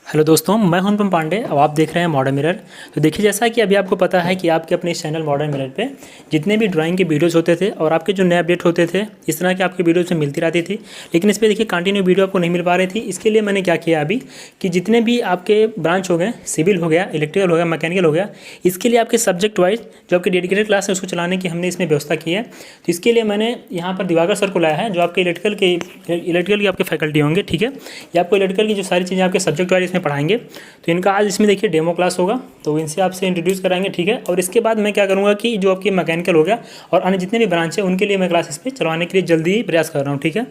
Hello दोस्तों, मैं हूं अनुपम पांडे और आप देख रहे हैं मॉडर्न मिरर। तो देखिए, जैसा कि अभी आपको पता है कि आपके अपने इस चैनल मॉडर्न मिरर पे जितने भी ड्राइंग के वीडियोस होते थे और आपके जो नए अपडेट होते थे, इस तरह की आपकी वीडियोस में मिलती रहती थी। लेकिन इस पर देखिए कंटिन्यू वीडियो आपको नहीं मिल पा रही थी। इसके लिए मैंने क्या किया अभी कि जितने भी आपके ब्रांच हो गए, सिविल हो गया, इलेक्ट्रिकल हो गया, मैकेनिकल हो गया, इसके लिए आपके सब्जेक्ट वाइज जो आपके डेडिकेटेड क्लास है उसको चलाने की हमने इसमें व्यवस्था की है। तो इसके लिए मैंने यहाँ पर दिवाकर सर को लाया है, जो आपके इलेक्ट्रिकल की आपके फैकल्टी होंगे। ठीक है, ये आपको इलेक्ट्रिकल की जो सारी चीज़ें आपके सब्जेक्ट वाइज इसमें पढ़ाएंगे। तो इनका आज इसमें देखिए डेमो क्लास होगा, तो इनसे आपसे इंट्रोड्यूस कराएंगे। ठीक है, और इसके बाद मैं क्या करूँगा कि जो आपकी मैकेनिकल हो गया और अन्य जितने भी ब्रांच है उनके लिए मैं क्लास इस पर चलवाने के लिए जल्दी ही प्रयास कर रहा हूँ। ठीक है,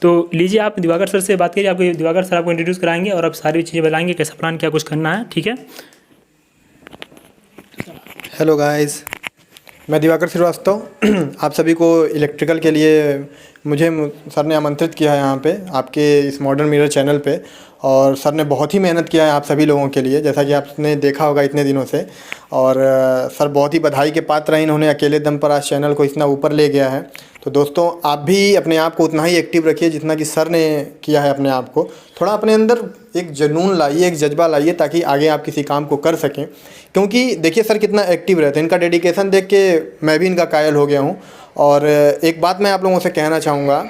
तो लीजिए आप दिवाकर सर से बात करिए, आपको दिवाकर सर आपको इंट्रोड्यूस कराएंगे और आप सारी चीज़ें बताएंगे कैसा प्लान क्या कुछ करना है। ठीक है, हेलो गाइस, मैं दिवाकर श्रीवास्तव आप सभी को इलेक्ट्रिकल के लिए मुझे सर ने आमंत्रित किया है यहाँ पे आपके इस मॉडर्न मिरर चैनल पे। और सर ने बहुत ही मेहनत किया है आप सभी लोगों के लिए, जैसा कि आपने देखा होगा इतने दिनों से। और सर बहुत ही बधाई के पात्र हैं, इन्होंने अकेले दम पर आज चैनल को इतना ऊपर ले गया है। तो दोस्तों, आप भी अपने आप को उतना ही एक्टिव रखिए जितना कि सर ने किया है अपने आप को। थोड़ा अपने अंदर एक जुनून लाइए, एक जज्बा लाइए, ताकि आगे आप किसी काम को कर सकें। क्योंकि देखिए सर कितना एक्टिव रहते हैं, इनका डेडिकेशन देख के मैं भी इनका कायल हो गया हूँ। और एक बात मैं आप लोगों से कहना चाहूँगा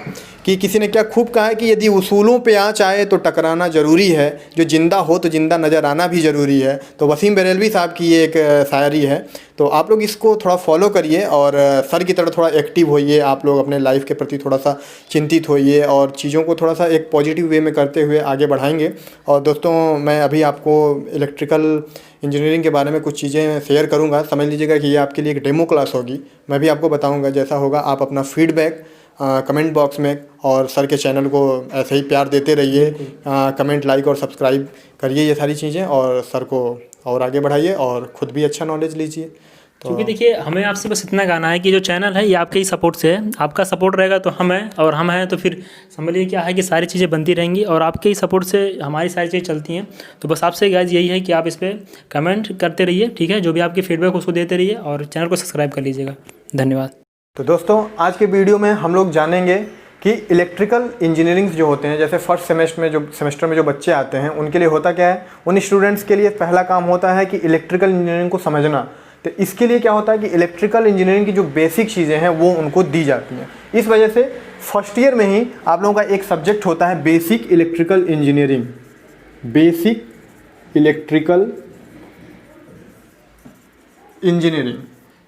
कि किसी ने क्या खूब कहा है कि यदि उसूलों पे आँच आए तो टकराना ज़रूरी है, जो ज़िंदा हो तो ज़िंदा नज़र आना भी ज़रूरी है। तो वसीम बरेलवी साहब की ये एक शायरी है, तो आप लोग इसको थोड़ा फॉलो करिए और सर की तरह थोड़ा एक्टिव होइए। आप लोग अपने लाइफ के प्रति थोड़ा सा चिंतित होइए और चीज़ों को थोड़ा सा एक पॉजिटिव वे में करते हुए आगे बढ़ाएंगे। और दोस्तों, मैं अभी आपको इलेक्ट्रिकल इंजीनियरिंग के बारे में कुछ चीज़ें शेयर करूंगा। समझ लीजिएगा कि ये आपके लिए एक डेमो क्लास होगी। मैं भी आपको बताऊंगा, जैसा होगा आप अपना फीडबैक कमेंट बॉक्स में और सर के चैनल को ऐसे ही प्यार देते रहिए। कमेंट, लाइक और सब्सक्राइब करिए ये सारी चीज़ें, और सर को और आगे बढ़ाइए और ख़ुद भी अच्छा नॉलेज लीजिए। तो क्योंकि देखिए हमें आपसे बस इतना कहना है कि जो चैनल है ये आपके ही सपोर्ट से है। आपका सपोर्ट रहेगा तो हम हैं, और हम हैं तो फिर समझ लीजिए क्या है कि सारी चीज़ें बनती रहेंगी और आपके ही सपोर्ट से हमारी सारी चीज़ें चलती हैं। तो बस आपसे गाइस यही है कि आप इस पर कमेंट करते रहिए। ठीक है, जो भी आपकी फीडबैक उसको देते रहिए और चैनल को सब्सक्राइब कर लीजिएगा। धन्यवाद। तो दोस्तों, आज के वीडियो में हम लोग जानेंगे कि इलेक्ट्रिकल इंजीनियरिंग जो होते हैं, जैसे फर्स्ट सेमेस्टर में जो बच्चे आते हैं उनके लिए होता क्या है। उन स्टूडेंट्स के लिए पहला काम होता है कि इलेक्ट्रिकल इंजीनियरिंग को समझना। तो इसके लिए क्या होता है कि इलेक्ट्रिकल इंजीनियरिंग की जो बेसिक चीज़ें हैं वो उनको दी जाती हैं। इस वजह से फर्स्ट ईयर में ही आप लोगों का एक सब्जेक्ट होता है basic electrical engineering. Basic electrical engineering,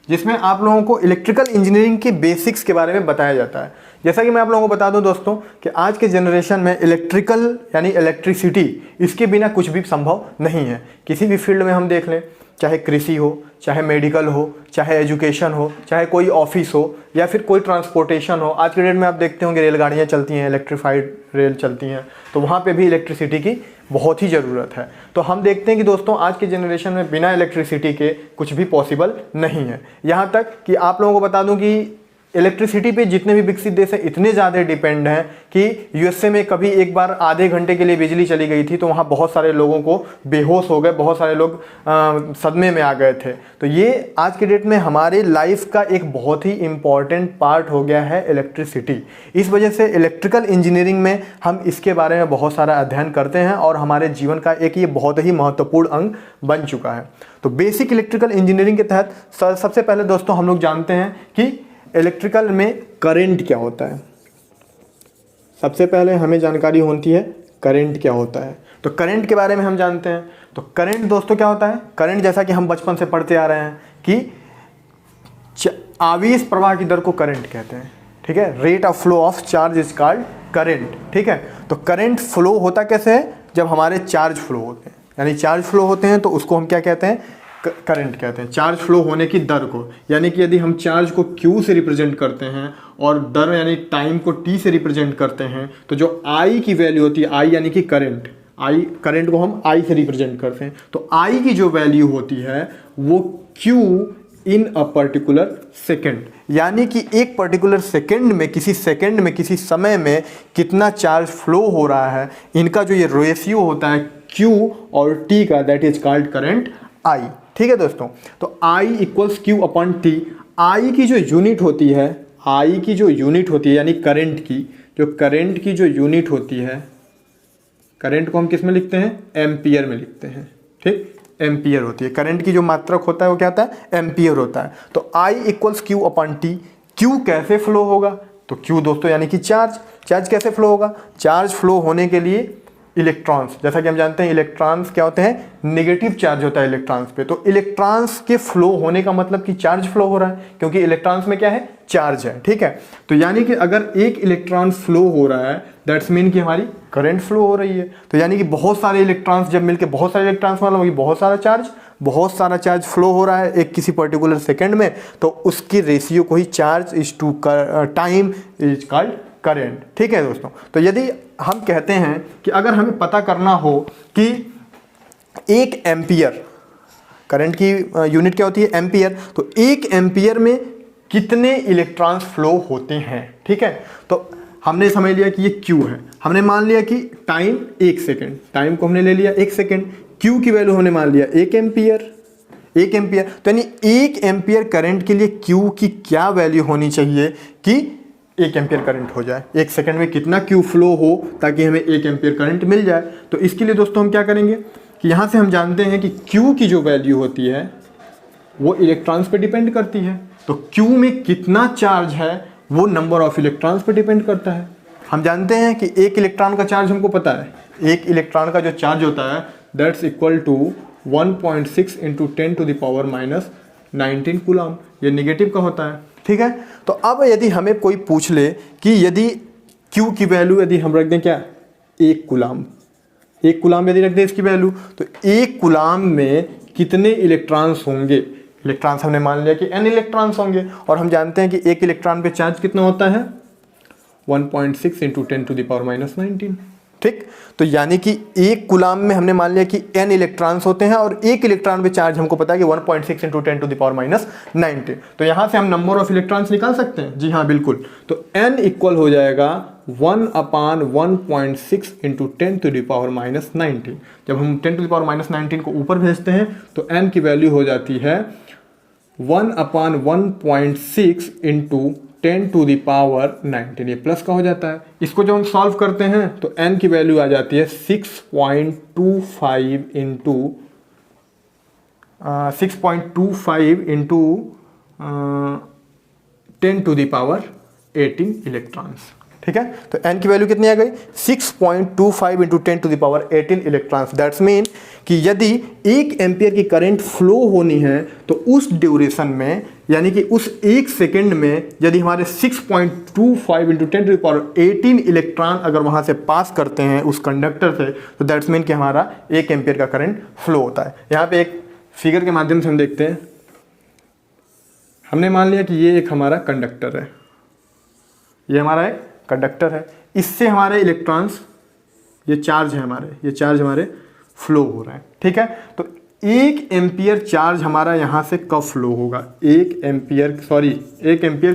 जिसमें आप लोगों को इलेक्ट्रिकल इंजीनियरिंग के बेसिक्स के बारे में बताया जाता है। जैसा कि मैं आप लोगों को बता दूं दोस्तों कि आज के जनरेशन में इलेक्ट्रिकल यानी इलेक्ट्रिसिटी, इसके बिना कुछ भी संभव नहीं है। किसी भी फील्ड में हम देख लें, चाहे कृषि हो, चाहे मेडिकल हो, चाहे एजुकेशन हो, चाहे कोई ऑफिस हो या फिर कोई ट्रांसपोर्टेशन हो। आज के डेट में आप देखते होंगे रेलगाड़ियाँ चलती हैं, इलेक्ट्रीफाइड रेल चलती हैं, तो वहाँ पे भी इलेक्ट्रिसिटी की बहुत ही ज़रूरत है। तो हम देखते हैं कि दोस्तों आज के जनरेशन में बिना इलेक्ट्रिसिटी के कुछ भी पॉसिबल नहीं है। यहाँ तक कि आप लोगों को बता दूँ कि इलेक्ट्रिसिटी पे जितने भी विकसित देश हैं इतने ज़्यादा डिपेंड हैं कि यूएसए में कभी एक बार आधे घंटे के लिए बिजली चली गई थी तो वहाँ बहुत सारे लोगों को बेहोश हो गए, बहुत सारे लोग सदमे में आ गए थे। तो ये आज के डेट में हमारे लाइफ का एक बहुत ही इम्पॉर्टेंट पार्ट हो गया है इलेक्ट्रिसिटी। इस वजह से इलेक्ट्रिकल इंजीनियरिंग में हम इसके बारे में बहुत सारा अध्ययन करते हैं और हमारे जीवन का एक ये बहुत ही महत्वपूर्ण अंग बन चुका है। तो बेसिक इलेक्ट्रिकल इंजीनियरिंग के तहत सबसे पहले दोस्तों हम लोग जानते हैं कि इलेक्ट्रिकल में करंट क्या होता है। सबसे पहले हमें जानकारी होती है करंट क्या होता है। तो करंट के बारे में हम जानते हैं। तो करंट दोस्तों क्या होता है। करंट जैसा कि हम बचपन से पढ़ते आ रहे हैं कि आवेश प्रवाह की दर को करंट कहते हैं। ठीक है, rate of flow of charge is called current. ठीक है, तो करंट फ्लो होता कैसे है, जब हमारे चार्ज फ्लो होते हैं, यानी चार्ज फ्लो होते हैं तो उसको हम क्या कहते हैं, करंट कहते हैं। चार्ज फ्लो होने की दर को, यानी कि यदि हम चार्ज को Q से रिप्रेजेंट करते हैं और दर यानी टाइम को T से रिप्रेजेंट करते हैं, तो जो I की वैल्यू होती है, I यानी कि करंट, करंट को हम I से रिप्रेजेंट करते हैं, तो I की जो वैल्यू होती है वो Q in a particular second, यानी कि एक पर्टिकुलर सेकेंड में, किसी सेकेंड में, किसी समय में कितना चार्ज फ्लो हो रहा है, इनका जो ये रेशियो होता है Q और T का, that is called current I। ठीक है दोस्तों, तो I equals Q upon T। I की जो यूनिट होती है, I की जो यूनिट होती है यानी करंट की जो यूनिट होती है, करंट को हम किस में लिखते हैं, एम्पियर में लिखते हैं, ठीक, एम्पियर होती है करंट की जो मात्रक होता है वो क्या होता है, एम्पियर होता है। तो I equals Q upon T. Q कैसे फ्लो होगा, तो क्यू दोस्तों यानी कि चार्ज। चार्ज कैसे फ्लो होगा, चार्ज फ्लो होने के लिए इलेक्ट्रॉन्स, जैसा कि हम जानते हैं इलेक्ट्रॉन्स क्या होते हैं, नेगेटिव चार्ज होता है इलेक्ट्रॉन्स पे, तो इलेक्ट्रॉन्स के फ्लो होने का मतलब कि चार्ज फ्लो हो रहा है, क्योंकि इलेक्ट्रॉन्स में क्या है, चार्ज है, ठीक है। तो यानी कि अगर एक इलेक्ट्रॉन फ्लो हो रहा है दैट्स मीन कि हमारी करंट फ्लो हो रही है। तो यानी कि बहुत सारे इलेक्ट्रॉन्स जब मिलकर बहुत सारे इलेक्ट्रॉन्स मतलब बहुत सारा चार्ज फ्लो हो रहा है एक किसी पर्टिकुलर सेकेंड में, तो उसकी रेशियो को ही charge is to time is called current, ठीक है दोस्तों। तो यदि हम कहते हैं कि अगर हमें पता करना हो कि एक एम्पियर, करंट की यूनिट क्या होती है, एम्पियर, तो एक एम्पियर में कितने इलेक्ट्रॉन्स फ्लो होते हैं, ठीक है। तो हमने समझ लिया कि ये क्यू है, हमने मान लिया कि टाइम 1 सेकेंड, टाइम को हमने ले लिया 1 सेकेंड, क्यू की वैल्यू हमने मान लिया 1 एम्पियर, 1 एम्पियर। तो यानी 1 एम्पियर करंट के लिए क्यू की क्या वैल्यू होनी चाहिए कि 1 एम्पियर करंट हो जाए, 1 सेकंड में कितना क्यू फ्लो हो ताकि हमें 1 एम्पियर करंट मिल जाए। तो इसके लिए दोस्तों हम क्या करेंगे कि यहाँ से हम जानते हैं कि क्यू की जो वैल्यू होती है वो इलेक्ट्रॉन्स पे डिपेंड करती है। तो क्यू में कितना चार्ज है वो नंबर ऑफ इलेक्ट्रॉन्स पे डिपेंड करता है। हम जानते हैं कि एक इलेक्ट्रॉन का चार्ज हमको पता है, एक इलेक्ट्रॉन का जो चार्ज होता है that's equal to 1.6 into 10⁻⁹ coulomb, ये नेगेटिव का होता है, ठीक है। तो अब यदि हमें कोई पूछ ले कि यदि Q की वैल्यू यदि हम रख दें क्या, 1 कूलम, 1 कूलम यदि रख दें इसकी वैल्यू, तो 1 कूलम में कितने इलेक्ट्रॉन्स होंगे, इलेक्ट्रॉन्स हमने मान लिया कि n इलेक्ट्रॉन्स होंगे, और हम जानते हैं कि एक इलेक्ट्रॉन पे चार्ज कितना होता है 1.6 इंटू 10⁻⁹, ठीक। तो यानी कि 1 कूलम में हमने मान लिया कि n इलेक्ट्रॉन्स होते हैं और एक इलेक्ट्रॉन पे चार्ज हमको पता है कि 1.6 इंटू 10⁻⁹। तो यहां से हम नंबर ऑफ इलेक्ट्रॉन्स निकाल सकते हैं, जी हाँ बिल्कुल। तो n इक्वल हो जाएगा 1/1.6 इंटू 10⁻⁹। जब हम 10⁻⁹ को ऊपर भेजते हैं तो n की वैल्यू हो जाती है 1/1.6 इंटू 10⁻⁹, ये प्लस का हो जाता है। इसको जब हम सॉल्व करते हैं तो n की वैल्यू आ जाती है 6.25 इंटू 10⁻18 इलेक्ट्रॉन्स, ठीक है। तो n की वैल्यू कितनी आ गई 6.25 इंटू 10⁻18 इलेक्ट्रॉन्स। दैट्स मीन कि यदि 1 एम्पियर की करंट फ्लो होनी है तो उस ड्यूरेशन में यानी कि उस 1 सेकेंड में यदि हमारे 6.25 इंटू 10⁻18 इलेक्ट्रॉन अगर वहां से पास करते हैं उस कंडक्टर से, तो दैट्स मीन कि हमारा 1 एम्पियर का करंट फ्लो होता है। यहाँ पे एक फिगर के माध्यम से हम देखते हैं, हमने मान लिया कि ये एक हमारा कंडक्टर है, ये हमारा एक कंडक्टर है, इससे हमारे इलेक्ट्रॉन्स, ये चार्ज है हमारे, ये चार्ज हमारे फ्लो हो रहा है, ठीक है। तो 1 एम्पियर चार्ज हमारा यहाँ से कब फ्लो होगा, 1 एम्पियर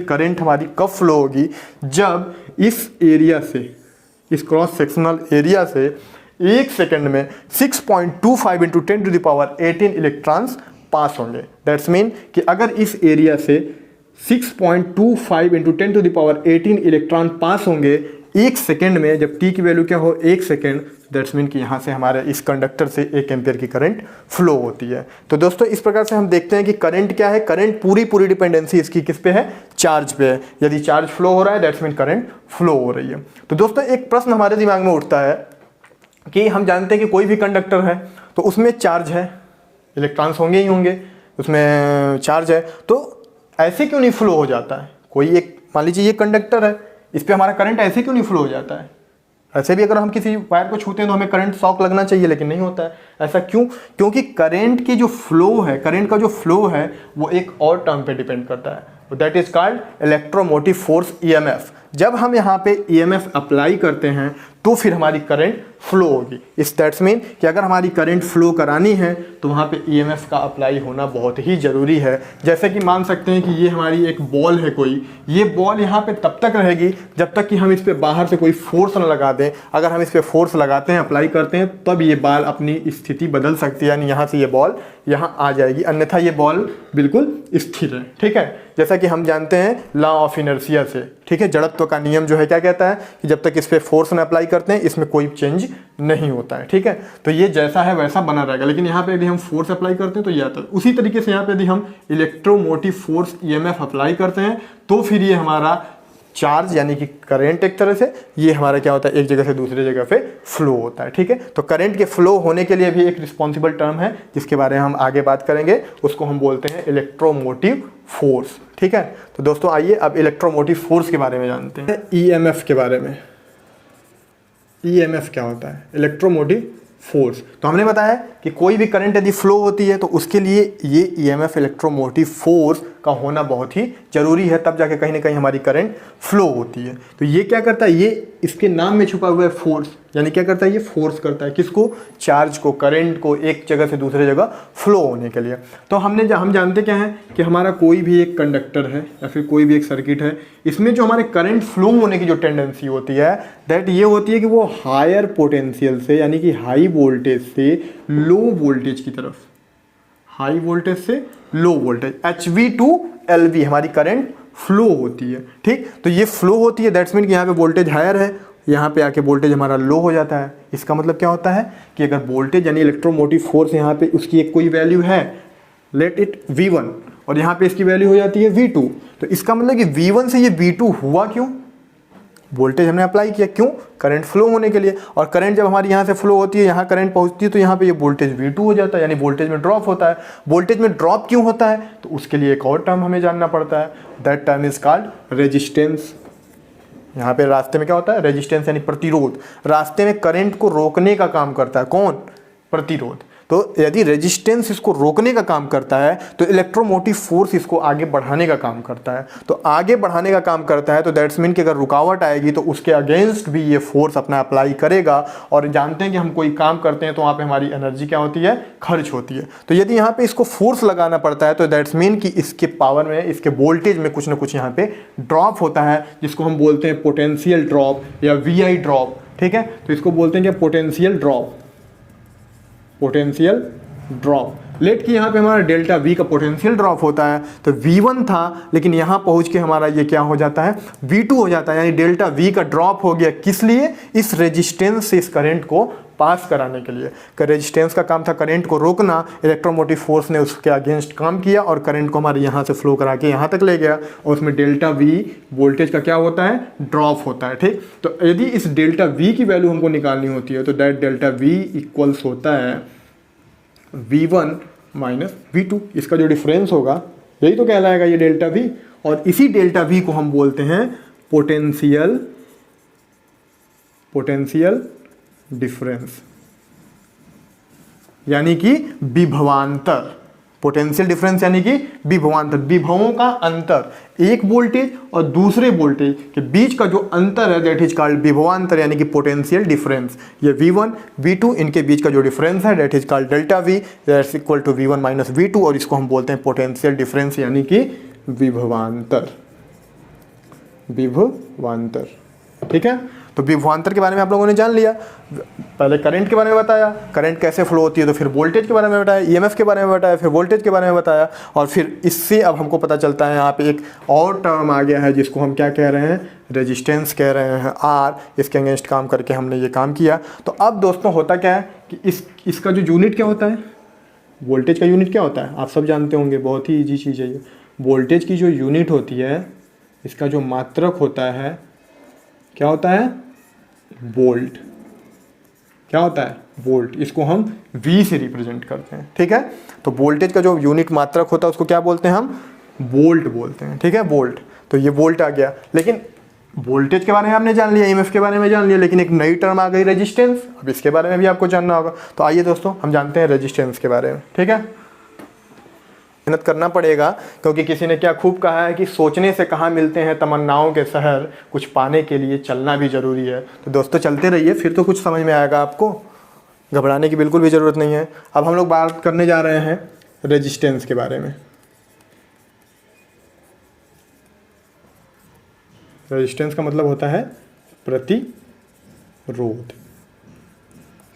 करंट हमारी कब फ्लो होगी, जब इस एरिया से, इस क्रॉस सेक्शनल एरिया से 1 सेकेंड में 6.25 इंटू 10⁻18 इलेक्ट्रॉन्स पास होंगे। दैट्स मीन कि अगर इस एरिया से 6.25 इंटू 10⁻18 इलेक्ट्रॉन पास होंगे 1 सेकेंड में, जब t की वैल्यू क्या हो 1 सेकेंड, दैट्स मीन कि यहाँ से हमारे इस कंडक्टर से 1 एम्पियर की करंट फ्लो होती है। तो दोस्तों इस प्रकार से हम देखते हैं कि करंट क्या है, करंट पूरी डिपेंडेंसी इसकी किस पे है, चार्ज पे है। यदि चार्ज फ्लो हो रहा है दैट्स मीन करंट फ्लो हो रही है। तो दोस्तों एक प्रश्न हमारे दिमाग में उठता है कि हम जानते हैं कि कोई भी कंडक्टर है तो उसमें चार्ज है, इलेक्ट्रॉन्स होंगे ही होंगे, उसमें चार्ज है, तो ऐसे क्यों नहीं फ्लो हो जाता है। कोई एक मान लीजिए ये कंडक्टर है, इस पर हमारा करंट ऐसे क्यों नहीं फ्लो हो जाता है। ऐसे भी अगर हम किसी वायर को छूते हैं तो हमें करंट शॉक लगना चाहिए, लेकिन नहीं होता है। ऐसा क्यों, क्योंकि करंट की जो फ्लो है, करंट का जो फ्लो है वो एक और टर्म पे डिपेंड करता है, that is called electromotive force EMF। जब हम यहाँ पे EMF अप्लाई करते हैं तो फिर हमारी करंट फ्लो होगी। इस दैट्स मीन कि अगर हमारी करंट फ्लो करानी है तो वहाँ पे EMF का अप्लाई होना बहुत ही ज़रूरी है। जैसे कि मान सकते हैं कि ये हमारी एक बॉल है कोई, ये बॉल यहाँ पे तब तक रहेगी जब तक कि हम इस पर बाहर से कोई फोर्स न लगा दें। अगर हम इस पर फोर्स लगाते हैं, अप्लाई करते हैं, तब ये बॉल अपनी स्थिति बदल सकती है, यानी यहाँ से ये बॉल यहाँ आ जाएगी, अन्यथा ये बॉल बिल्कुल स्थिर है, ठीक है। जैसा कि हम जानते हैं लॉ ऑफ इनर्शिया से, ठीक है, जड़त्व का नियम जो है क्या कहता है कि जब तक इस पर फोर्स न अप्लाई करते हैं इसमें कोई चेंज नहीं होता है, ठीक है। तो ये जैसा है वैसा बना रहेगा, लेकिन यहाँ पे यदि हम फोर्स अप्लाई करते हैं तो ये आता है। उसी तरीके से यहाँ पे यदि हम इलेक्ट्रोमोटिव फोर्स ईएमएफ अप्लाई करते हैं तो फिर ये हमारा चार्ज यानी कि करंट एक तरह से ये हमारा क्या होता है, एक जगह से दूसरी जगह पे फ्लो होता है, ठीक है। तो करंट के फ्लो होने के लिए भी एक रिस्पॉन्सिबल टर्म है जिसके बारे में हम आगे बात करेंगे, उसको हम बोलते हैं इलेक्ट्रोमोटिव फोर्स, ठीक है। तो दोस्तों आइए अब इलेक्ट्रोमोटिव फोर्स के बारे में जानते हैं, ईएमएफ के बारे में। ईएमएफ क्या होता है, इलेक्ट्रोमोटिव फोर्स। तो हमने बताया कि कोई भी करंट यदि फ्लो होती है तो उसके लिए ये ईएमएफ इलेक्ट्रोमोटिव फोर्स का होना बहुत ही जरूरी है, तब जाके कहीं ना कहीं हमारी करंट फ्लो होती है। तो ये क्या करता है, ये इसके नाम में छुपा हुआ है फोर्स, यानी क्या करता है, ये फोर्स करता है किसको, चार्ज को, करंट को एक जगह से दूसरे जगह फ्लो होने के लिए। तो हम जानते क्या है कि हमारा कोई भी एक कंडक्टर है या फिर कोई भी एक सर्किट है, इसमें जो हमारे करंट फ्लो होने की जो टेंडेंसी होती है दैट ये होती है कि वो हायर पोटेंशियल से यानी कि हाई वोल्टेज से लो वोल्टेज की तरफ, हाई वोल्टेज से low voltage HV to LV हमारी करंट फ्लो होती है, ठीक। तो ये फ्लो होती है, दैट्स मीन कि यहाँ पे वोल्टेज हायर है, यहाँ पे आके वोल्टेज हमारा लो हो जाता है। इसका मतलब क्या होता है कि अगर वोल्टेज यानी इलेक्ट्रोमोटिव फोर्स यहाँ पे उसकी एक कोई वैल्यू है, लेट इट V1, और यहाँ पे इसकी वैल्यू हो जाती है V2, तो इसका मतलब कि V1 से ये V2 हुआ क्यों, वोल्टेज हमने अप्लाई किया, क्यों, करंट फ्लो होने के लिए। और करंट जब हमारी यहाँ से फ्लो होती है, यहाँ करंट पहुँचती है, तो यहाँ पे ये वोल्टेज V2 हो जाता है, यानी वोल्टेज में ड्रॉप होता है। वोल्टेज में ड्रॉप क्यों होता है, तो उसके लिए एक और टर्म हमें जानना पड़ता है, that term is called resistance. यहाँ पे रास्ते में क्या होता है, रेजिस्टेंस यानी प्रतिरोध, रास्ते में करंट को रोकने का काम करता है कौन, प्रतिरोध। तो यदि रेजिस्टेंस इसको रोकने का काम करता है तो इलेक्ट्रोमोटिव फोर्स इसको आगे बढ़ाने का काम करता है। तो आगे बढ़ाने का काम करता है तो दैट्स मीन कि अगर रुकावट आएगी तो उसके अगेंस्ट भी ये फोर्स अपना अप्लाई करेगा। और जानते हैं कि हम कोई काम करते हैं तो वहाँ पे हमारी एनर्जी क्या होती है, खर्च होती है। तो यदि यहाँ पे इसको फोर्स लगाना पड़ता है तो दैट्स मीन कि इसके पावर में, इसके वोल्टेज में कुछ ना कुछ यहाँ पे ड्रॉप होता है, जिसको हम बोलते हैं पोटेंशियल ड्रॉप या VI ड्रॉप, ठीक है। तो इसको बोलते हैं क्या, potential drop, potential drop. Let कि यहाँ पे हमारा डेल्टा V का पोटेंशियल ड्रॉप होता है, तो V1 था लेकिन यहाँ पहुँच के हमारा ये क्या हो जाता है, V2 हो जाता है, यानी डेल्टा V का ड्रॉप हो गया। किस लिए, इस रेजिस्टेंस से इस करंट को पास कराने के लिए। रेजिस्टेंस का काम था करंट को रोकना, इलेक्ट्रोमोटिव फोर्स ने उसके अगेंस्ट काम किया और करंट को हमारे यहाँ से फ्लो करा के यहाँ तक ले गया, और उसमें डेल्टा V वोल्टेज का क्या होता है, ड्रॉप होता है, ठीक। तो यदि इस डेल्टा V की वैल्यू हमको निकालनी होती है तो दैट डेल्टा V इक्वल्स होता है V1 माइनस V2, इसका जो डिफरेंस होगा यही तो कहलाएगा ये डेल्टा V। और इसी डेल्टा V को हम बोलते हैं पोटेंशियल डिफरेंस, यानी कि विभवांतर। पोटेंशियल डिफरेंस यानी कि विभवांतर, विभवों का अंतर, एक वोल्टेज और दूसरे वोल्टेज के बीच का जो अंतर है दैट इज कॉल्ड विभवांतर, यानी कि पोटेंशियल डिफरेंस। ये V1 V2 इनके बीच का जो डिफरेंस है that is called delta V, that's equal to V1 minus V2, और इसको हम बोलते हैं पोटेंशियल डिफरेंस यानी कि विभवांतर, विभवांतर, ठीक है। तो विभवांतर के बारे में आप लोगों ने जान लिया। पहले करंट के बारे में बताया, करंट कैसे फ्लो होती है, तो फिर वोल्टेज के बारे में बताया, ईएमएफ के बारे में बताया, फिर वोल्टेज के बारे में बताया, और फिर इससे अब हमको पता चलता है यहाँ पे एक और टर्म आ गया है जिसको हम क्या कह रहे हैं, रेजिस्टेंस कह रहे हैं, R। इसके अगेंस्ट काम करके हमने ये काम किया। तो अब दोस्तों होता क्या है कि इसका जो यूनिट क्या होता है, वोल्टेज का यूनिट क्या होता है, आप सब जानते होंगे, बहुत ही ईजी चीज़ है ये। वोल्टेज की जो यूनिट होती है, इसका जो मात्रक होता है क्या होता है, वोल्ट। क्या होता है, वोल्ट। इसको हम V से रिप्रेजेंट करते हैं, ठीक है। तो वोल्टेज का जो यूनिट मात्रक होता है उसको क्या बोलते हैं हम, वोल्ट बोलते हैं, ठीक है, वोल्ट। तो ये वोल्ट आ गया। लेकिन वोल्टेज के बारे में आपने जान लिया, ईएमएफ के बारे में जान लिया, लेकिन एक नई टर्म आ गई रेजिस्टेंस। अब इसके बारे में भी आपको जानना होगा। तो आइए दोस्तों हम जानते हैं रेजिस्टेंस के बारे में, ठीक है। मेहनत करना पड़ेगा, क्योंकि किसी ने क्या खूब कहा है कि सोचने से कहाँ मिलते हैं तमन्नाओं के शहर, कुछ पाने के लिए चलना भी ज़रूरी है। तो दोस्तों चलते रहिए, फिर तो कुछ समझ में आएगा आपको, घबराने की बिल्कुल भी ज़रूरत नहीं है। अब हम लोग बात करने जा रहे हैं रेजिस्टेंस के बारे में। रेजिस्टेंस का मतलब होता है प्रतिरोध,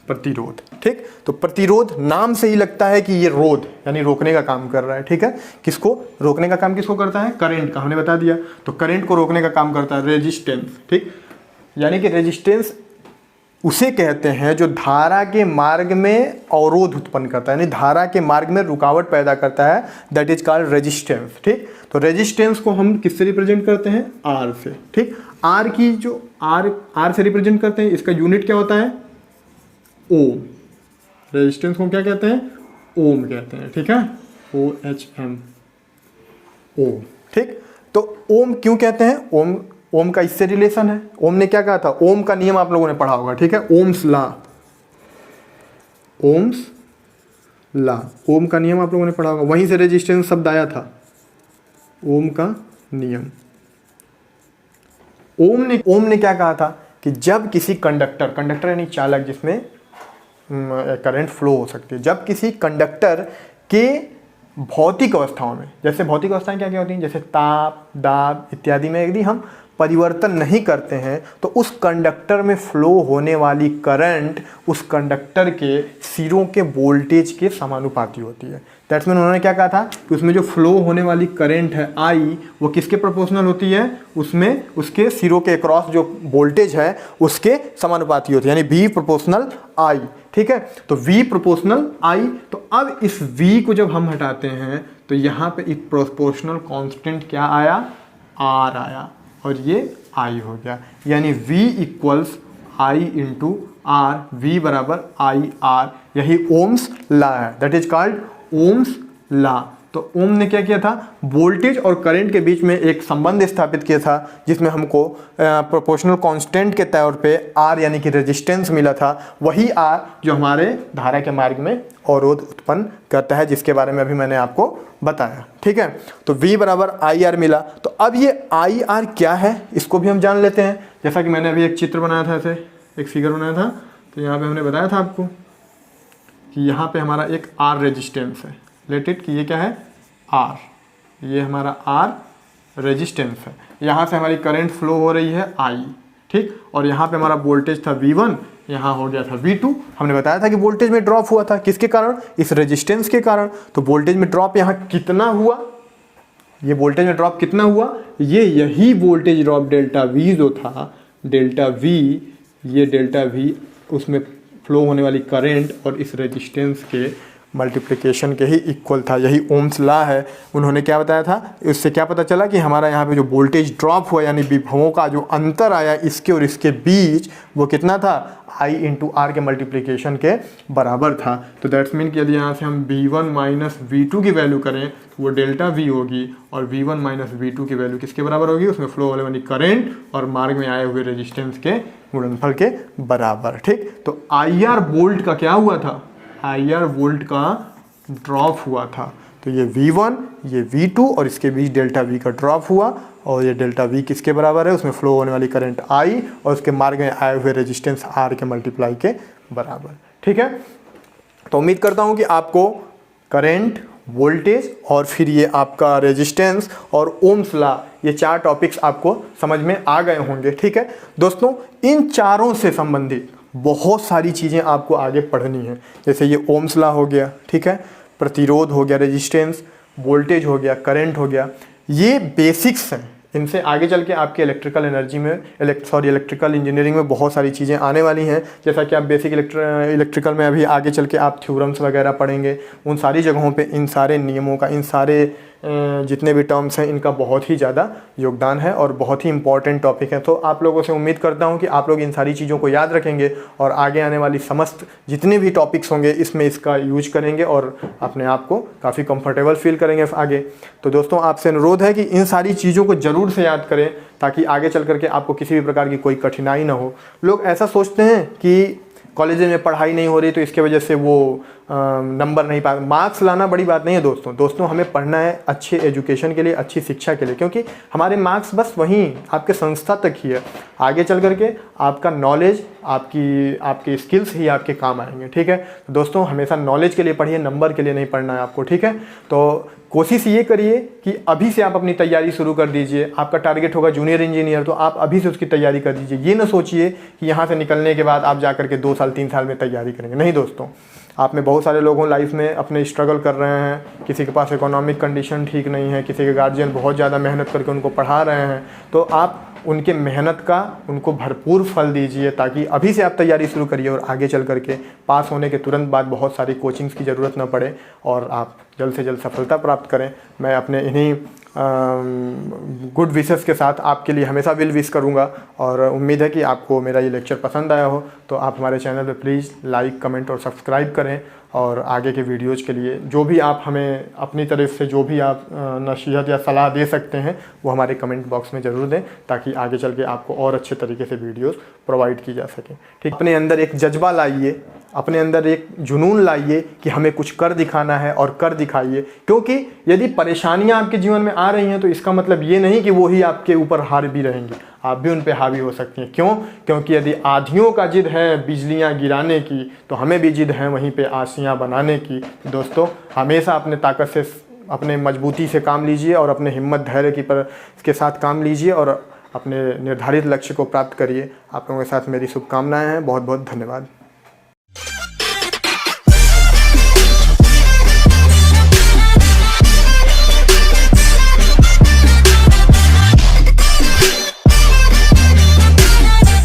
प्रतिरोध, ठीक। तो प्रतिरोध नाम से ही लगता है कि ये रोध यानी रोकने का काम कर रहा है, ठीक है। किसको रोकने का काम किसको करता है, करंट का, हमने बता दिया। तो करंट को रोकने का काम करता है रेजिस्टेंस, ठीक। यानी कि रेजिस्टेंस उसे कहते हैं जो धारा के मार्ग में अवरोध उत्पन्न करता है, यानी धारा के मार्ग में रुकावट पैदा करता है, दैट इज कॉल्ड रेजिस्टेंस। ठीक, तो रेजिस्टेंस को हम किससे रिप्रेजेंट करते हैं? आर से। ठीक, आर की जो आर से रिप्रेजेंट करते हैं, इसका यूनिट क्या होता है? ओम। रेजिस्टेंस को क्या कहते हैं? ओम कहते हैं। ठीक है, OHM, ओम। ठीक, तो ओम क्यों कहते हैं? ओम का इससे रिलेशन है। ओम ने क्या कहा था? ओम का नियम आप लोगों ने पढ़ा होगा। ठीक है, ओम्स लॉ, ओम्स लॉ, ओम का नियम आप लोगों ने पढ़ा होगा। वहीं से रेजिस्टेंस शब्द आया था, ओम का नियम। ओम ने क्या कहा था कि जब किसी कंडक्टर यानी चालक जिसमें करंट फ्लो हो सकती है, जब किसी कंडक्टर के भौतिक अवस्थाओं में, जैसे भौतिक अवस्थाएं क्या क्या होती हैं, जैसे ताप, दाब इत्यादि में यदि हम परिवर्तन नहीं करते हैं तो उस कंडक्टर में फ्लो होने वाली करंट उस कंडक्टर के सिरों के वोल्टेज के समानुपाती होती है। दैट्स मीन उन्होंने क्या कहा था कि उसमें जो फ्लो होने वाली करंट है आई, वो किसके प्रोपोर्शनल होती है? उसमें उसके सिरों के अक्रॉस जो वोल्टेज है उसके समानुपाती होती है, यानी V प्रोपोर्शनल I। ठीक है, तो V प्रोपोर्शनल I। तो अब इस V को जब हम हटाते हैं तो यहाँ पे एक प्रोपोर्शनल कांस्टेंट क्या आया? R आया, और ये I हो गया, यानी V equals I into R, V बराबर I R। यही ओम्स लॉ है, that is called Ohm's law. तो ओम ने क्या किया था? वोल्टेज और करंट के बीच में एक संबंध स्थापित किया था, जिसमें हमको प्रोपोर्शनल कांस्टेंट के तौर पे R यानी कि रेजिस्टेंस मिला था। वही R जो हमारे धारा के मार्ग में अवरोध उत्पन्न करता है, जिसके बारे में अभी मैंने आपको बताया। ठीक है, तो V बराबर IR मिला। तो अब ये IR क्या है, इसको भी हम जान लेते हैं। जैसा कि मैंने अभी एक चित्र बनाया था, ऐसे एक फिगर बनाया था, तो यहाँ पे हमने बताया था आपको कि यहाँ पे हमारा एक R रेजिस्टेंस है। लेट इट कि ये क्या है? R, ये हमारा R रेजिस्टेंस है। यहाँ से हमारी करंट फ्लो हो रही है I। ठीक, और यहाँ पे हमारा वोल्टेज था V1, यहाँ हो गया था V2। हमने बताया था कि वोल्टेज में ड्रॉप हुआ था, किसके कारण? इस रेजिस्टेंस के कारण। तो वोल्टेज में ड्रॉप यहाँ कितना हुआ? ये वोल्टेज में ड्रॉप कितना हुआ? यही वोल्टेज ड्रॉप डेल्टा V जो था, डेल्टा V, ये डेल्टा V उसमें फ्लो होने वाली करंट और इस रेजिस्टेंस के मल्टीप्लिकेशन के ही इक्वल था। यही ओम्स लॉ है। उन्होंने क्या बताया था? इससे क्या पता चला कि हमारा यहाँ पे जो वोल्टेज ड्रॉप हुआ, यानी विभवों का जो अंतर आया इसके और इसके बीच, वो कितना था? I इंटू R के मल्टीप्लिकेशन के बराबर था। तो दैट्स मीन कि यदि यहाँ से हम V1 माइनस V2 की वैल्यू करें तो वो डेल्टा V होगी, और V1 माइनस V2 की वैल्यू किसके बराबर होगी? उसमें फ्लो होने वाली करंट और मार्ग में आए हुए रेजिस्टेंस के गुणनफल के बराबर। ठीक, तो IR वोल्ट का क्या हुआ था? IR वोल्ट का ड्रॉप हुआ था। तो ये V1, ये V2 और इसके बीच डेल्टा V का ड्रॉप हुआ, और ये डेल्टा V किसके बराबर है? उसमें फ्लो होने वाली करंट I और उसके मार्ग में आए हुए रेजिस्टेंस R के मल्टीप्लाई के बराबर। ठीक है, तो उम्मीद करता हूँ कि आपको करंट, वोल्टेज और फिर ये आपका रेजिस्टेंस और ओम्स लॉ, ये 4 टॉपिक्स आपको समझ में आ गए होंगे। ठीक है दोस्तों, इन चारों से संबंधित बहुत सारी चीज़ें आपको आगे पढ़नी है। जैसे ये ओम्स लॉ हो गया, ठीक है, प्रतिरोध हो गया, रेजिस्टेंस, वोल्टेज हो गया, करंट हो गया, ये बेसिक्स हैं। इनसे आगे चल के आपके इलेक्ट्रिकल एनर्जी में इलेक्ट्रिकल इंजीनियरिंग में बहुत सारी चीज़ें आने वाली हैं। जैसा कि आप बेसिक इलेक्ट्रिकल में अभी आगे चल के आप थ्योरम्स वगैरह पढ़ेंगे, उन सारी जगहों पे इन सारे नियमों का, इन सारे जितने भी टर्म्स हैं, इनका बहुत ही ज़्यादा योगदान है और बहुत ही इंपॉर्टेंट टॉपिक है। तो आप लोगों से उम्मीद करता हूं कि आप लोग इन सारी चीज़ों को याद रखेंगे और आगे आने वाली समस्त जितने भी टॉपिक्स होंगे इसमें इसका यूज करेंगे और अपने आप को काफ़ी कंफर्टेबल फील करेंगे आगे। तो दोस्तों, आपसे अनुरोध है कि इन सारी चीज़ों को ज़रूर से याद करें, ताकि आगे चल करके आपको किसी भी प्रकार की कोई कठिनाई ना हो। लोग ऐसा सोचते हैं कि कॉलेज में पढ़ाई नहीं हो रही तो इसके वजह से वो नंबर नहीं पा, मार्क्स लाना बड़ी बात नहीं है दोस्तों हमें पढ़ना है अच्छे एजुकेशन के लिए, अच्छी शिक्षा के लिए, क्योंकि हमारे मार्क्स बस वहीं आपके संस्था तक ही है। आगे चल करके आपका नॉलेज, आपकी स्किल्स ही आपके काम आएंगे। ठीक है तो दोस्तों, हमेशा नॉलेज के लिए पढ़िए, नंबर के लिए नहीं पढ़ना है आपको। ठीक है, तो कोशिश ये करिए कि अभी से आप अपनी तैयारी शुरू कर दीजिए। आपका टारगेट होगा जूनियर इंजीनियर, तो आप अभी से उसकी तैयारी कर दीजिए। ये ना सोचिए कि यहाँ से निकलने के बाद आप जा करके 2 साल 3 साल में तैयारी करेंगे। नहीं दोस्तों, आप में बहुत सारे लोगों लाइफ में अपने स्ट्रगल कर रहे हैं। किसी के पास इकोनॉमिक कंडीशन ठीक नहीं है, किसी के गार्जियन बहुत ज़्यादा मेहनत करके उनको पढ़ा रहे हैं। तो आप उनके मेहनत का उनको भरपूर फल दीजिए, ताकि अभी से आप तैयारी शुरू करिए और आगे चल करके पास होने के तुरंत बाद बहुत सारी कोचिंग्स की ज़रूरत न पड़े और आप जल्द से जल्द सफलता प्राप्त करें। मैं अपने इन्हीं गुड विशेस के साथ आपके लिए हमेशा विल विश करूंगा और उम्मीद है कि आपको मेरा ये लेक्चर पसंद आया हो। तो आप हमारे चैनल पे प्लीज़ लाइक, कमेंट और सब्सक्राइब करें और आगे के वीडियोज़ के लिए जो भी आप हमें अपनी तरफ से जो भी आप नसीहत या सलाह दे सकते हैं वो हमारे कमेंट बॉक्स में ज़रूर दें, ताकि आगे चल के आपको और अच्छे तरीके से वीडियोज़ प्रोवाइड की जा सके। ठीक, अपने अंदर एक जज्बा लाइए, अपने अंदर एक जुनून लाइए कि हमें कुछ कर दिखाना है और कर दिखाइए, क्योंकि यदि परेशानियां आपके जीवन में आ रही हैं तो इसका मतलब ये नहीं कि वो ही आपके ऊपर हार भी रहेंगी, आप भी उन पे हावी हो सकती हैं। क्यों? क्योंकि यदि आधियों का जिद है बिजलियां गिराने की, तो हमें भी जिद है वहीं पे आसियां बनाने की। दोस्तों, हमेशा अपने ताकत से, अपने मजबूती से काम लीजिए और अपने हिम्मत धैर्य के साथ काम लीजिए और अपने निर्धारित लक्ष्य को प्राप्त करिए। आप लोगों के साथ मेरी शुभकामनाएँ हैं। बहुत बहुत धन्यवाद।